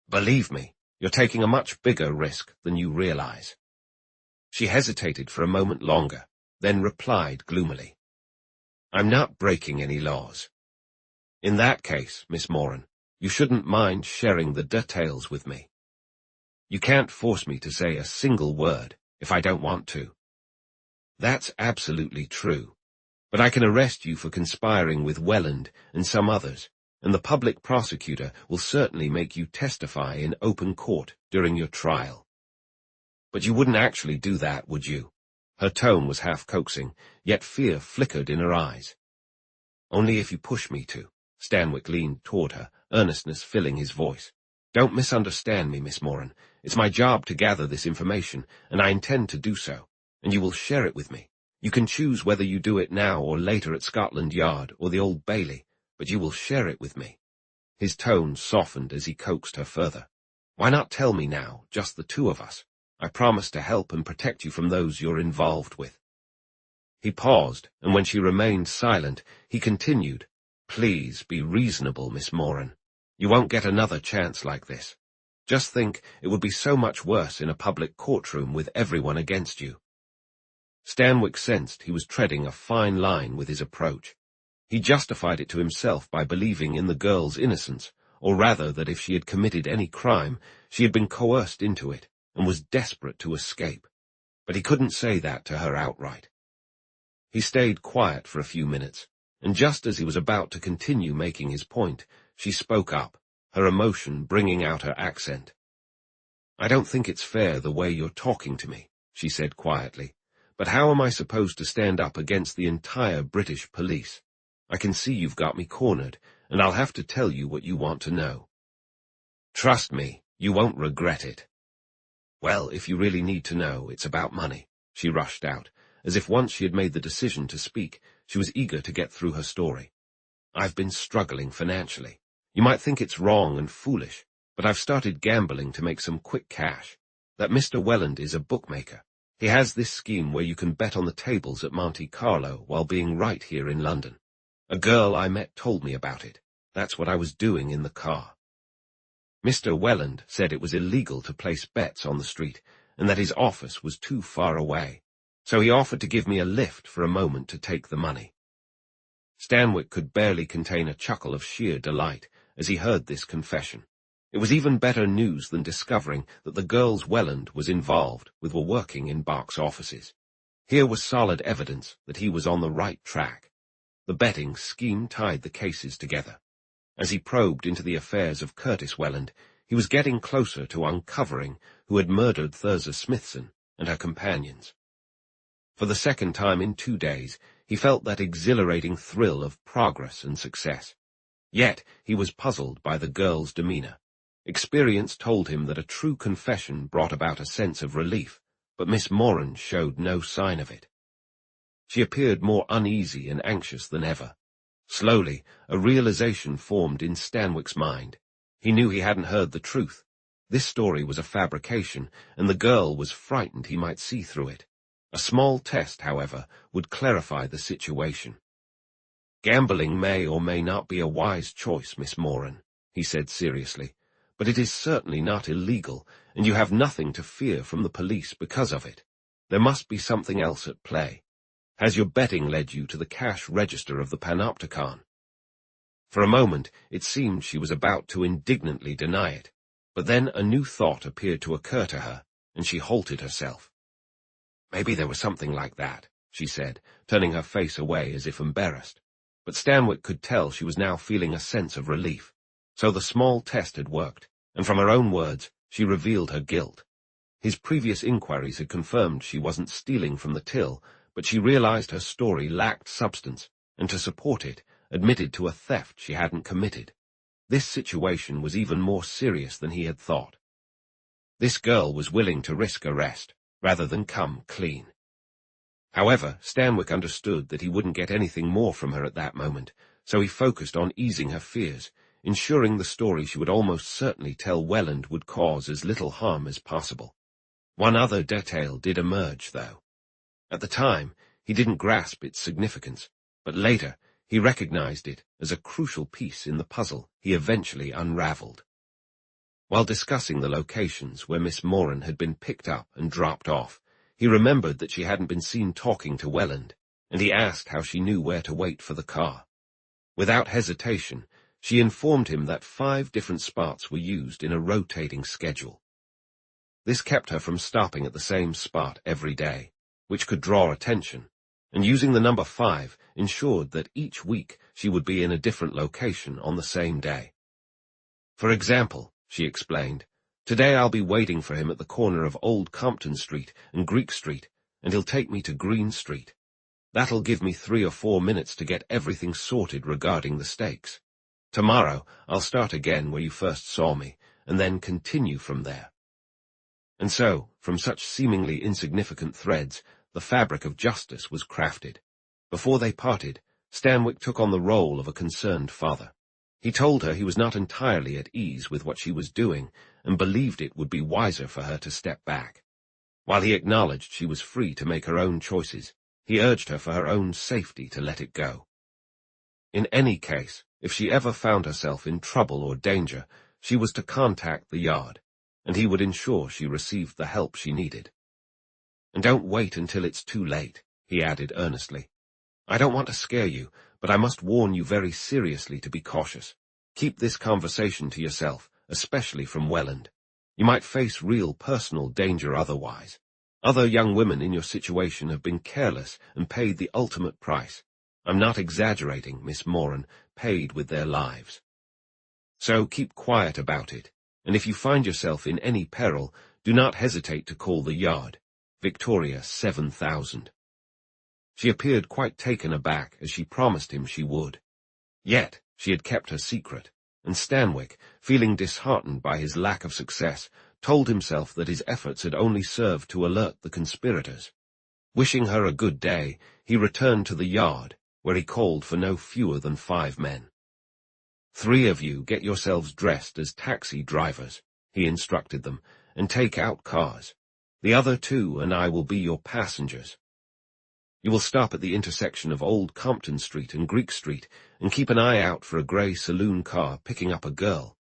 Believe me, you're taking a much bigger risk than you realize." She hesitated for a moment longer, then replied gloomily, "I'm not breaking any laws." "In that case, Miss Moran, you shouldn't mind sharing the details with me. You can't force me to say a single word if I don't want to." "That's absolutely true. But I can arrest you for conspiring with Welland and some others, and the public prosecutor will certainly make you testify in open court during your trial." "But you wouldn't actually do that, would you?" Her tone was half coaxing, yet fear flickered in her eyes. "Only if you push me to." Stanwick leaned toward her, earnestness filling his voice. "Don't misunderstand me, Miss Moran. It's my job to gather this information, and I intend to do so, and you will share it with me. You can choose whether you do it now or later at Scotland Yard or the Old Bailey, but you will share it with me." His tone softened as he coaxed her further. "Why not tell me now, just the two of us? I promise to help and protect you from those you're involved with." He paused, and when she remained silent, he continued, "Please be reasonable, Miss Moran. You won't get another chance like this. Just think, it would be so much worse in a public courtroom with everyone against you. Stanwick sensed he was treading a fine line with his approach. He justified it to himself by believing in the girl's innocence, or rather that if she had committed any crime, she had been coerced into it, and was desperate to escape. But he couldn't say that to her outright. He stayed quiet for a few minutes, and just as he was about to continue making his point, she spoke up, her emotion bringing out her accent. "I don't think it's fair the way you're talking to me," she said quietly, "but how am I supposed to stand up against the entire British police? I can see you've got me cornered, and I'll have to tell you what you want to know. Trust me, you won't regret it." "Well, if you really need to know, it's about money," she rushed out, as if once she had made the decision to speak, she was eager to get through her story. "I've been struggling financially. You might think it's wrong and foolish, but I've started gambling to make some quick cash. That Mr. Welland is a bookmaker. He has this scheme where you can bet on the tables at Monte Carlo while being right here in London. A girl I met told me about it. That's what I was doing in the car. Mr. Welland said it was illegal to place bets on the street, and that his office was too far away, so he offered to give me a lift for a moment to take the money." Stanwick could barely contain a chuckle of sheer delight as he heard this confession. It was even better news than discovering that the girls Welland was involved with were working in Bach's offices. Here was solid evidence that he was on the right track. The betting scheme tied the cases together. As he probed into the affairs of Curtis Welland, he was getting closer to uncovering who had murdered Thurza Smithson and her companions. For the second time in 2 days, he felt that exhilarating thrill of progress and success. Yet he was puzzled by the girl's demeanor. Experience told him that a true confession brought about a sense of relief, but Miss Moran showed no sign of it. She appeared more uneasy and anxious than ever. Slowly, a realization formed in Stanwick's mind. He knew he hadn't heard the truth. This story was a fabrication, and the girl was frightened he might see through it. A small test, however, would clarify the situation. "Gambling may or may not be a wise choice, Miss Moran," he said seriously, "but it is certainly not illegal, and you have nothing to fear from the police because of it. There must be something else at play. Has your betting led you to the cash register of the Panopticon?" For a moment it seemed she was about to indignantly deny it, but then a new thought appeared to occur to her, and she halted herself. "Maybe there was something like that," she said, turning her face away as if embarrassed. But Stanwick could tell she was now feeling a sense of relief. So the small test had worked, and from her own words, she revealed her guilt. His previous inquiries had confirmed she wasn't stealing from the till, but she realized her story lacked substance, and to support it, admitted to a theft she hadn't committed. This situation was even more serious than he had thought. This girl was willing to risk arrest, rather than come clean. However, Stanwick understood that he wouldn't get anything more from her at that moment, so he focused on easing her fears, ensuring the story she would almost certainly tell Welland would cause as little harm as possible. One other detail did emerge, though. At the time, he didn't grasp its significance, but later he recognized it as a crucial piece in the puzzle he eventually unraveled. While discussing the locations where Miss Moran had been picked up and dropped off, he remembered that she hadn't been seen talking to Welland, and he asked how she knew where to wait for the car. Without hesitation, she informed him that 5 different spots were used in a rotating schedule. This kept her from stopping at the same spot every day, which could draw attention, and using the number 5 ensured that each week she would be in a different location on the same day. "For example," she explained, "today I'll be waiting for him at the corner of Old Compton Street and Greek Street, and he'll take me to Green Street. That'll give me 3 or 4 minutes to get everything sorted regarding the stakes. Tomorrow I'll start again where you first saw me, and then continue from there." And so, from such seemingly insignificant threads, the fabric of justice was crafted. Before they parted, Stanwick took on the role of a concerned father. He told her he was not entirely at ease with what she was doing, and believed it would be wiser for her to step back. While he acknowledged she was free to make her own choices, he urged her for her own safety to let it go. In any case, if she ever found herself in trouble or danger, she was to contact the Yard, and he would ensure she received the help she needed. "And don't wait until it's too late," he added earnestly. "I don't want to scare you, but I must warn you very seriously to be cautious. Keep this conversation to yourself, especially from Welland. You might face real personal danger otherwise. Other young women in your situation have been careless and paid the ultimate price. I'm not exaggerating, Miss Moran, paid with their lives. So keep quiet about it, and if you find yourself in any peril, do not hesitate to call the Yard. Victoria 7000. She appeared quite taken aback, as she promised him she would. Yet she had kept her secret, and Stanwick, feeling disheartened by his lack of success, told himself that his efforts had only served to alert the conspirators. Wishing her a good day, he returned to the Yard, where he called for no fewer than 5 men. "3 of you get yourselves dressed as taxi drivers," he instructed them, "and take out cars. The other 2 and I will be your passengers. You will stop at the intersection of Old Compton Street and Greek Street and keep an eye out for a grey saloon car picking up a girl.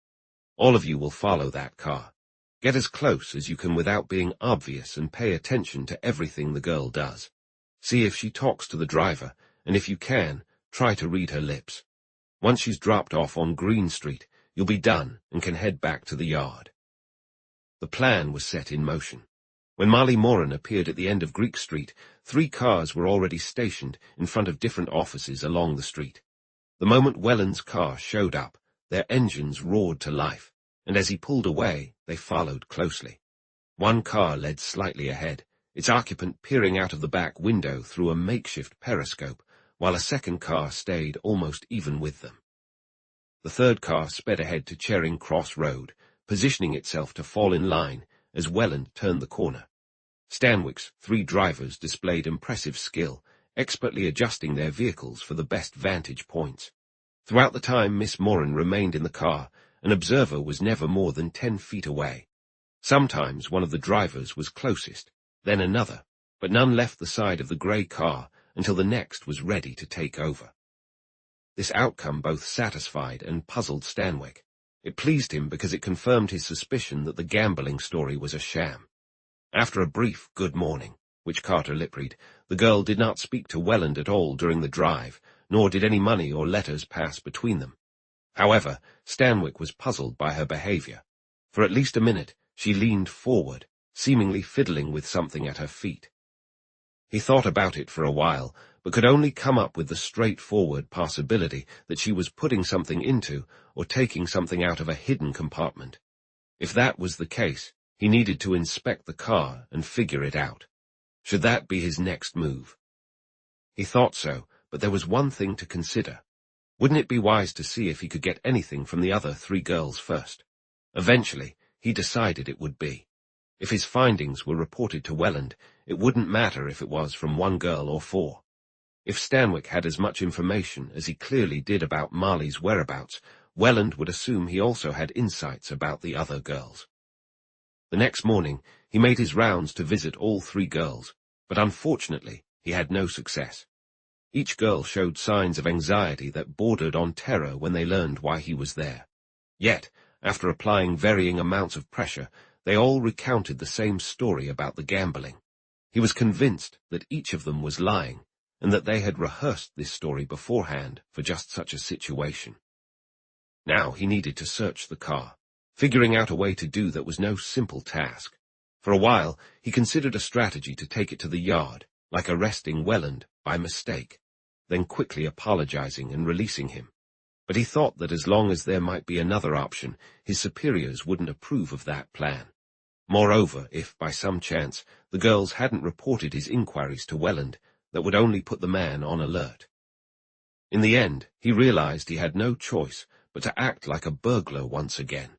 All of you will follow that car. Get as close as you can without being obvious and pay attention to everything the girl does. See if she talks to the driver, and if you can, try to read her lips. Once she's dropped off on Green Street, you'll be done and can head back to the Yard." The plan was set in motion. When Molly Moran appeared at the end of Greek Street, 3 cars were already stationed in front of different offices along the street. The moment Welland's car showed up, their engines roared to life, and as he pulled away, they followed closely. One car led slightly ahead, its occupant peering out of the back window through a makeshift periscope, while a second car stayed almost even with them. The third car sped ahead to Charing Cross Road, positioning itself to fall in line as Welland turned the corner. Stanwick's 3 drivers displayed impressive skill, expertly adjusting their vehicles for the best vantage points. Throughout the time Miss Moran remained in the car, an observer was never more than 10 feet away. Sometimes one of the drivers was closest, then another, but none left the side of the grey car until the next was ready to take over. This outcome both satisfied and puzzled Stanwick. It pleased him because it confirmed his suspicion that the gambling story was a sham. After a brief good morning, which Carter lip-read, the girl did not speak to Welland at all during the drive, nor did any money or letters pass between them. However, Stanwick was puzzled by her behavior. For at least a minute, she leaned forward, seemingly fiddling with something at her feet. He thought about it for a while, but could only come up with the straightforward possibility that she was putting something into or taking something out of a hidden compartment. If that was the case, he needed to inspect the car and figure it out. Should that be his next move? He thought so, but there was one thing to consider. Wouldn't it be wise to see if he could get anything from the other 3 girls first? Eventually, he decided it would be. If his findings were reported to Welland, it wouldn't matter if it was from 1 girl or 4. If Stanwick had as much information as he clearly did about Marley's whereabouts, Welland would assume he also had insights about the other girls. The next morning, he made his rounds to visit all 3 girls, but unfortunately, he had no success. Each girl showed signs of anxiety that bordered on terror when they learned why he was there. Yet, after applying varying amounts of pressure, they all recounted the same story about the gambling. He was convinced that each of them was lying, and that they had rehearsed this story beforehand for just such a situation. Now he needed to search the car. Figuring out a way to do that was no simple task. For a while, he considered a strategy to take it to the Yard, like arresting Welland by mistake, then quickly apologizing and releasing him. But he thought that as long as there might be another option, his superiors wouldn't approve of that plan. Moreover, if, by some chance, the girls hadn't reported his inquiries to Welland, that would only put the man on alert. In the end, he realized he had no choice but to act like a burglar once again.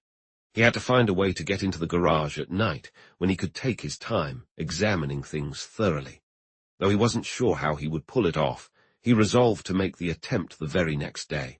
He had to find a way to get into the garage at night, when he could take his time, examining things thoroughly. Though he wasn't sure how he would pull it off, he resolved to make the attempt the very next day.